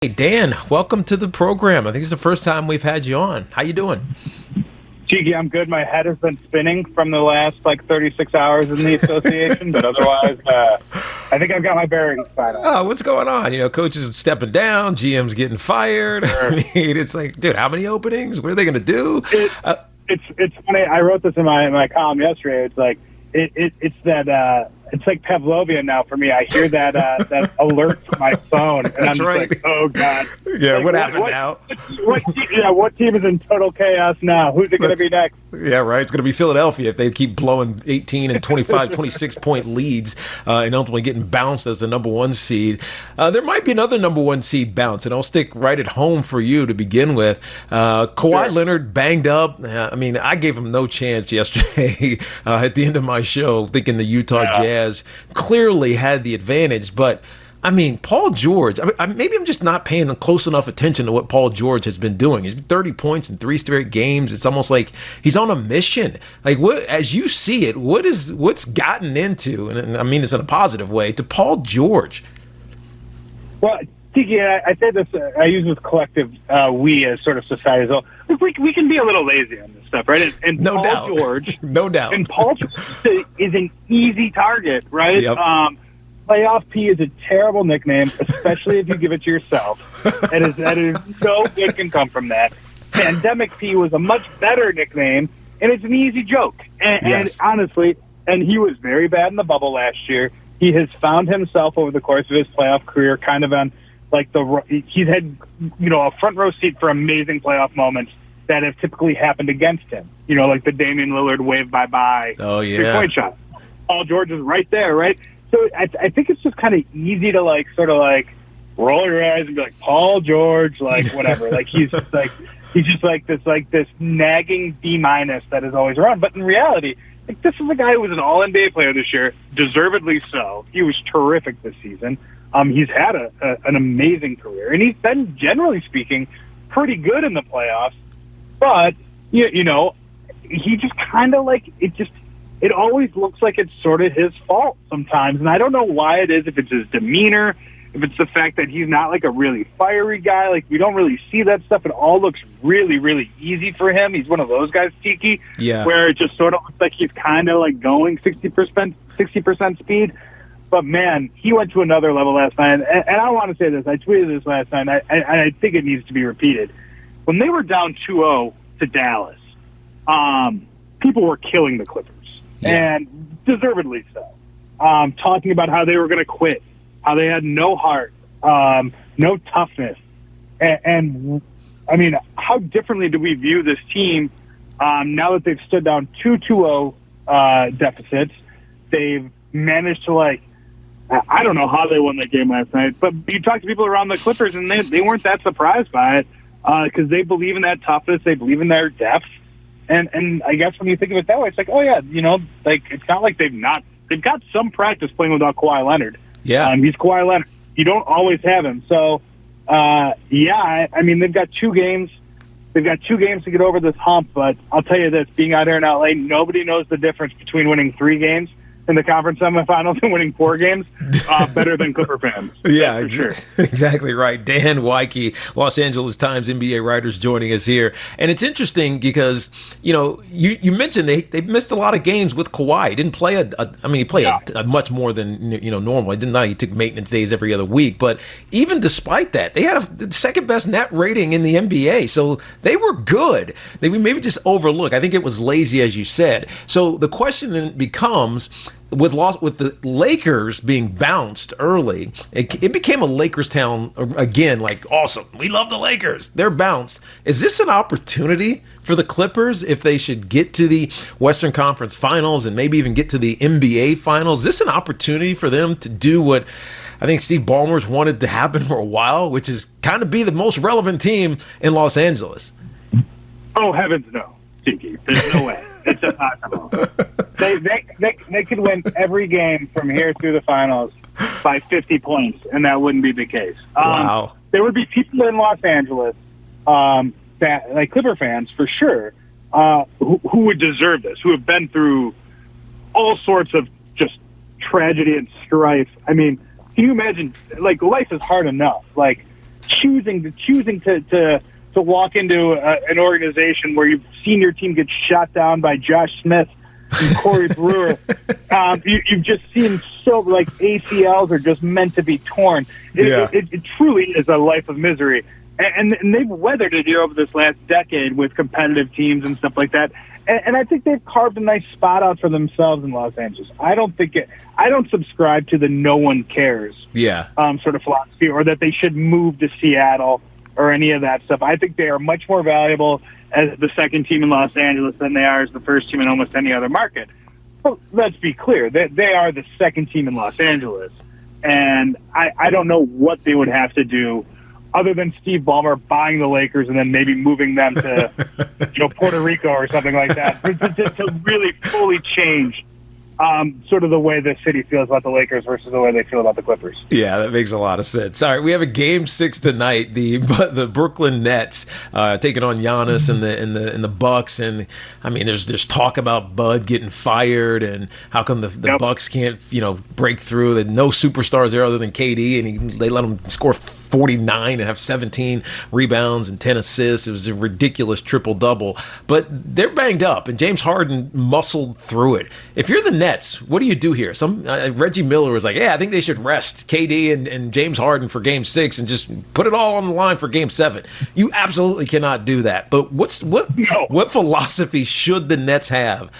Hey Dan, welcome to the program. I think it's the first time we've had you on. How you doing? Tiki, I'm good. My head has been spinning from the last 36 hours in the association, but otherwise, I think I've got my bearings finally. Oh, what's going on? Coaches stepping down, GM's getting fired. Sure. I mean, it's like, dude, how many openings? What are they going to do? It's funny. I wrote this in my column yesterday. It's like it's that. It's like Pavlovian now for me. I hear that that alert from my phone, and That's I'm just right. like, oh god. Yeah, what happened now? What team is in total chaos now? Who's it going to be next? Yeah, right. It's going to be Philadelphia if they keep blowing 18 and 25, 26-point leads and ultimately getting bounced as the number one seed. There might be another number one seed bounce, and I'll stick right at home for you to begin with. Kawhi Sure. Leonard banged up. I gave him no chance yesterday at the end of my show, thinking the Utah Jazz clearly had the advantage, but Paul George, maybe I'm just not paying close enough attention to what Paul George has been doing. He's been 30 points in 3 straight games. It's almost like he's on a mission. Like, what, as you see it, what's gotten into, and I mean this in a positive way, to Paul George? Well, Tiki, I say this, I use this collective we as sort of society as well. We can be a little lazy on this stuff, right? And No Paul doubt. George, No doubt. And Paul George is an easy target, right? Yep. Playoff P is a terrible nickname, especially if you give it to yourself. That is no good can come from that. Pandemic P was a much better nickname, and it's an easy joke. And honestly, and he was very bad in the bubble last year. He has found himself over the course of his playoff career kind of on he's had a front row seat for amazing playoff moments that have typically happened against him. Like the Damian Lillard wave bye-bye 3-point shot. Paul George is right there, right? So I think it's just kind of easy to roll your eyes and be like, Paul George, whatever. He's just this nagging B- that is always around. But in reality, this is a guy who was an All-NBA player this year, deservedly so. He was terrific this season. He's had an amazing career, and he's been, generally speaking, pretty good in the playoffs. But he just kind of it always looks like it's sort of his fault sometimes, and I don't know why it is. If it's his demeanor, if it's the fact that he's not a really fiery guy, we don't really see that stuff. It all looks really, really easy for him. He's one of those guys, Tiki, where it just sort of looks like he's kind of going 60% speed. But, man, he went to another level last night. And I want to say this. I tweeted this last night, and I think it needs to be repeated. When they were down 2-0 to Dallas, people were killing the Clippers, and deservedly so. Talking about how they were going to quit, how they had no heart, no toughness. And how differently do we view this team now that they've stood down 2-2-0 deficits? They've managed to, I don't know how they won that game last night, but you talk to people around the Clippers, and they weren't that surprised by it because they believe in that toughness, they believe in their depth, and I guess when you think of it that way, it's oh yeah, it's not like they've got some practice playing without Kawhi Leonard. Yeah, he's Kawhi Leonard. You don't always have him, so they've got 2 games. They've got 2 games to get over this hump, but I'll tell you this: being out here in LA, nobody knows the difference between winning 3 games in the conference semifinals and winning 4 games better than Clipper fans. Yeah, for sure. Exactly right. Dan Woike, Los Angeles Times NBA writers, joining us here. And it's interesting because, you mentioned they missed a lot of games with Kawhi. He didn't play he played a much more than, normal. He took maintenance days every other week. But even despite that, they had the second best net rating in the NBA. So they were good. They maybe just overlooked. I think it was lazy, as you said. So the question then becomes, with the Lakers being bounced early, it became a Lakers town again. Awesome, we love the Lakers. They're bounced. Is this an opportunity for the Clippers if they should get to the Western Conference Finals and maybe even get to the NBA Finals? Is this an opportunity for them to do what I think Steve Ballmer's wanted to happen for a while, which is kind of be the most relevant team in Los Angeles? Oh heavens, no, Tiki. There's no way. It's impossible. They could win every game from here through the finals by 50 points, and that wouldn't be the case. Wow. There would be people in Los Angeles, Clipper fans for sure, who would deserve this, who have been through all sorts of just tragedy and strife. Can you imagine? Life is hard enough. choosing to walk into an organization where you've seen your team get shot down by Josh Smith and Corey Brewer. You've just seen so like ACLs are just meant to be torn. It truly is a life of misery. And they've weathered it here over this last decade with competitive teams and stuff like that. And I think they've carved a nice spot out for themselves in Los Angeles. I don't subscribe to the no one cares sort of philosophy, or that they should move to Seattle or any of that stuff. I think they are much more valuable as the second team in Los Angeles than they are as the first team in almost any other market. But let's be clear, they are the second team in Los Angeles. And I don't know what they would have to do other than Steve Ballmer buying the Lakers and then maybe moving them to Puerto Rico or something like that to really fully change sort of the way the city feels about the Lakers versus the way they feel about the Clippers. Yeah, that makes a lot of sense. All right, we have a Game 6 tonight. The Brooklyn Nets taking on Giannis and the Bucks, and I mean, there's talk about Bud getting fired, and how come the Bucks can't break through? That no superstars there other than KD, and they let him score 49 and have 17 rebounds and 10 assists. It was a ridiculous triple-double. But they're banged up, and James Harden muscled through it. If you're the Nets, what do you do here? Reggie Miller was like, I think they should rest KD and James Harden for Game 6 and just put it all on the line for Game 7. You absolutely cannot do that. But what philosophy should the Nets have?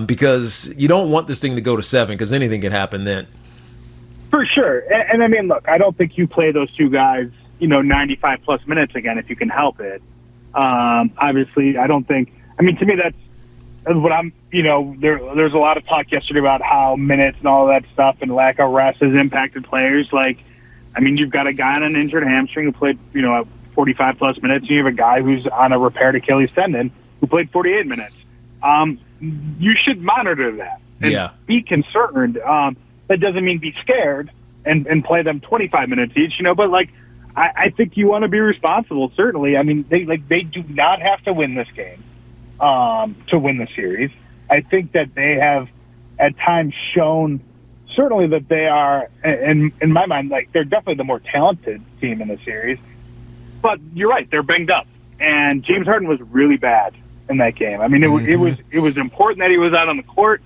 Because you don't want this thing to go to 7, because anything can happen then. For sure. And I mean, look, I don't think you play those two guys, 95 plus minutes again if you can help it. Obviously, I don't think, to me, that's what I'm, there's a lot of talk yesterday about how minutes and all that stuff and lack of rest has impacted players. You've got a guy on an injured hamstring who played, 45 plus minutes, and you have a guy who's on a repaired Achilles tendon who played 48 minutes. You should monitor that and be concerned. That doesn't mean be scared and play them 25 minutes each, but I think you want to be responsible. Certainly. They do not have to win this game to win the series. I think that they have at times shown certainly that they are, in my mind, they're definitely the more talented team in the series. But you're right, they're banged up, and James Harden was really bad in that game. It was important that he was out on the court.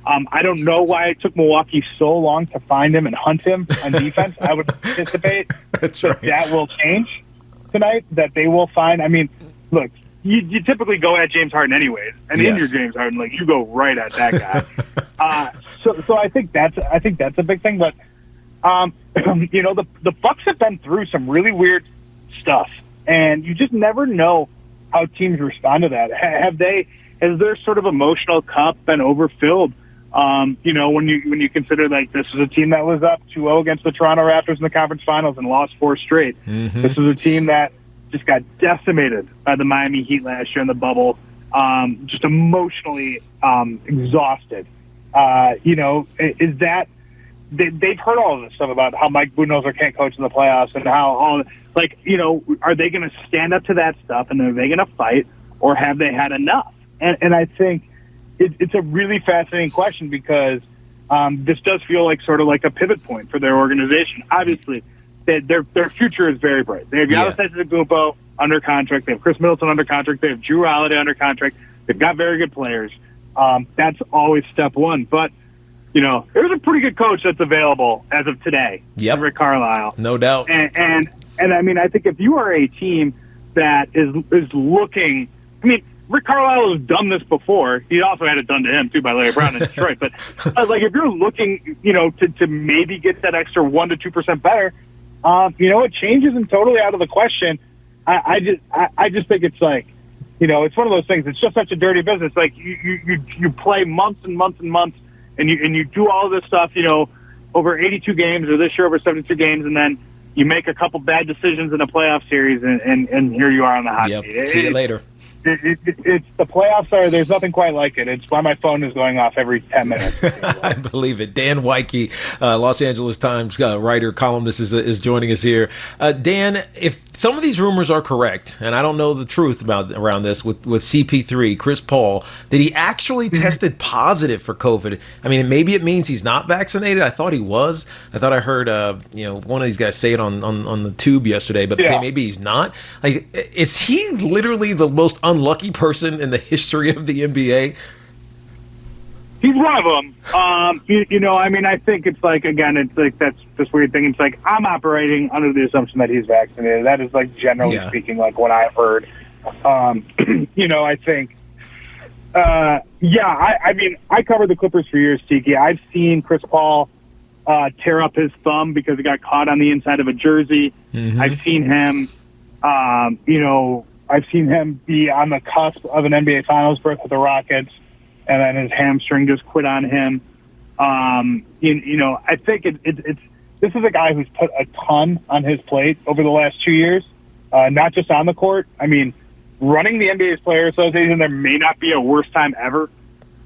I don't know why it took Milwaukee so long to find him and hunt him on defense. I would anticipate that will change tonight, that they will find. Look, you typically go at James Harden anyways, and injure James Harden, you go right at that guy. So I think that's a big thing. But the Bucks have been through some really weird stuff, and you just never know how teams respond to that. Has their sort of emotional cup been overfilled? When you consider this is a team that was up 2-0 against the Toronto Raptors in the conference finals and lost 4 straight. Mm-hmm. This is a team that just got decimated by the Miami Heat last year in the bubble, just emotionally exhausted. Is that they've heard all of this stuff about how Mike Budenholzer can't coach in the playoffs and how are they going to stand up to that stuff, and are they going to fight, or have they had enough? And I think it's a really fascinating question, because this does feel sort of like a pivot point for their organization. Obviously, their future is very bright. They have Giannis Antetokounmpo under contract. They have Chris Middleton under contract. They have Jrue Holiday under contract. They've got very good players. That's always step one. But there's a pretty good coach that's available as of today. Yep. Rick Carlisle, no doubt. And I think if you are a team that is looking, Rick Carlisle has done this before. He also had it done to him too by Larry Brown in Detroit. But if you're looking, to maybe get that extra 1% to 2% better, it changes and totally out of the question. I just think it's it's one of those things. It's just such a dirty business. You play months and months and months, and you do all of this stuff, over 82 games, or this year over 72 games, and then you make a couple bad decisions in a playoff series, and here you are on the hot seat. See you later. It's the playoffs there's nothing quite like it. It's why my phone is going off every 10 minutes. I believe it. Dan Woike, Los Angeles Times writer, columnist, is joining us here. Dan, if some of these rumors are correct, and I don't know the truth around this with CP3, Chris Paul, that he actually tested positive for COVID. I mean, maybe it means he's not vaccinated. I thought he was. I thought I heard one of these guys say it on the tube yesterday, but maybe he's not. Like, is he literally the most unlucky person in the history of the NBA? He's one of them. I mean, I think it's like, again, it's like that's this weird thing. It's like I'm operating under the assumption that he's vaccinated. That is like generally speaking, like what I've heard. I think, I mean, I covered the Clippers for years, Tiki. I've seen Chris Paul tear up his thumb because he got caught on the inside of a jersey. Mm-hmm. I've seen him, I've seen him be on the cusp of an NBA Finals berth with the Rockets, and then his hamstring just quit on him. I think it's this is a guy who's put a ton on his plate over the last 2 years, not just on the court. I mean, running the NBA's Player Association, there may not be a worse time ever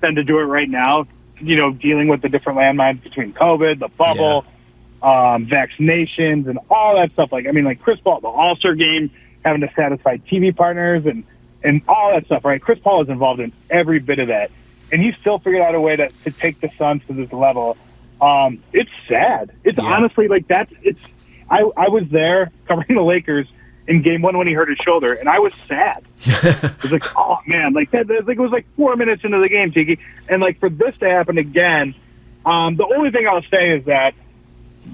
than to do it right now. Dealing with the different landmines between COVID, the bubble, vaccinations, and all that stuff. Like Chris Paul, the All-Star game, having to satisfy TV partners and all that stuff, right? Chris Paul is involved in every bit of that. And he's still figured out a way to take the Suns to this level. It's sad. It's honestly like I was there covering the Lakers in game 1 when he hurt his shoulder, and I was sad. It was like, oh man, like that. It was like 4 minutes into the game, Tiki, and like for this to happen again, the only thing I'll say is that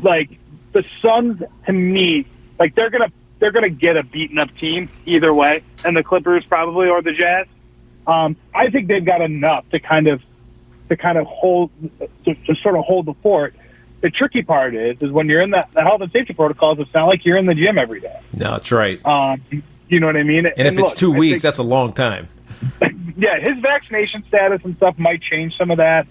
like the Suns, to me, like they're gonna get a beaten up team either way, and the Clippers probably or the Jazz. I think they've got enough to kind of hold to sort of hold the fort. The tricky part is when you're in the health and safety protocols, it's not like you're in the gym every day. No, that's right. You know what I mean? And if it's 2 weeks, that's a long time. Yeah, his vaccination status and stuff might change some of that,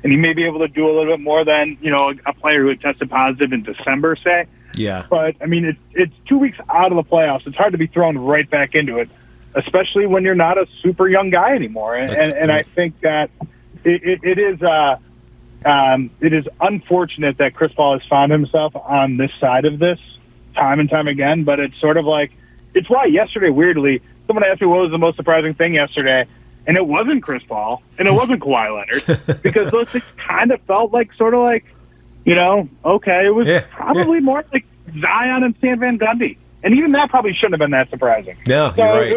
and he may be able to do a little bit more than a player who had tested positive in December, say. Yeah. But I mean, it's 2 weeks out of the playoffs. It's hard to be thrown right back into it, especially when you're not a super young guy anymore. And I think that it is unfortunate that Chris Paul has found himself on this side of this time and time again. But it's sort of like it's why yesterday, weirdly, someone asked me what was the most surprising thing yesterday, and it wasn't Chris Paul and it wasn't Kawhi Leonard because those things kind of felt like sort of like. Okay, it was probably more like Zion and Stan Van Gundy. And even that probably shouldn't have been that surprising. No, so you're right.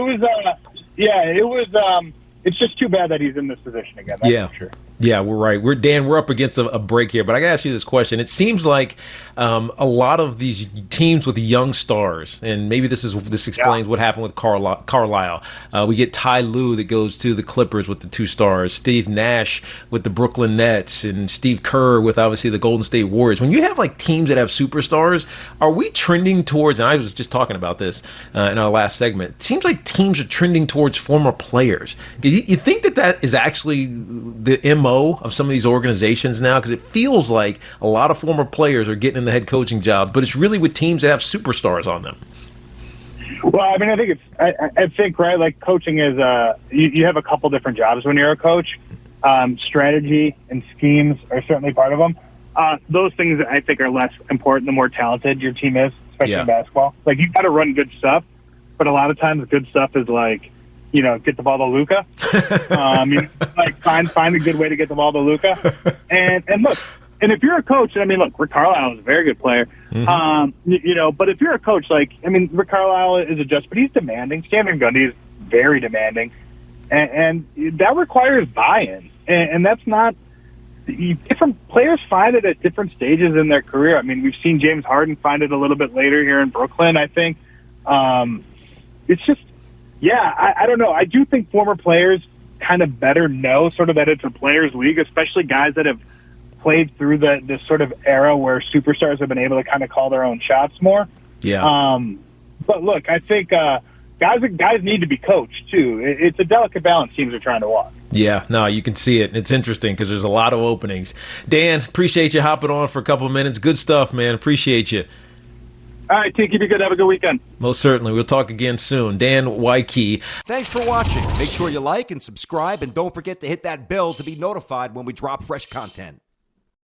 It was, it's just too bad that he's in this position again. That's for sure. Yeah, we're right. We're up against a break here, but I got to ask you this question. It seems like a lot of these teams with young stars, and maybe this explains what happened with Carlisle. We get Ty Lue that goes to the Clippers with the 2 stars, Steve Nash with the Brooklyn Nets, and Steve Kerr with obviously the Golden State Warriors. When you have like teams that have superstars, are we trending towards? And I was just talking about this in our last segment. It seems like teams are trending towards former players. You think that is actually the MO of some of these organizations now, because it feels like a lot of former players are getting in the head coaching job, but it's really with teams that have superstars on them. Well, I mean, I think I think right, like coaching is you have a couple different jobs when you're a coach. Strategy and schemes are certainly part of them. Those things I think are less important the more talented your team is, especially in basketball. Like you've got to run good stuff, but a lot of times good stuff is like, get the ball to Luka. Like find a good way to get the ball to Luka. And look, and if you're a coach, I mean, look, Rick Carlisle is a very good player. Mm-hmm. But if you're a coach, like, I mean, Rick Carlisle is a but he's demanding. Stan Van Gundy is very demanding. And that requires buy-in. And that's not, different players find it at different stages in their career. I mean, we've seen James Harden find it a little bit later here in Brooklyn, I think. It's just, I don't know. I do think former players kind of better know sort of that it's a players' league, especially guys that have played through this sort of era where superstars have been able to kind of call their own shots more. Yeah. But look, I think guys need to be coached too. It's a delicate balance teams are trying to walk. Yeah, no, you can see it. And it's interesting because there's a lot of openings. Dan, appreciate you hopping on for a couple of minutes. Good stuff, man. Appreciate you. All right, Tiki, be good. Have a good weekend. Most certainly. We'll talk again soon. Dan Woike. Thanks for watching. Make sure you like and subscribe, and don't forget to hit that bell to be notified when we drop fresh content.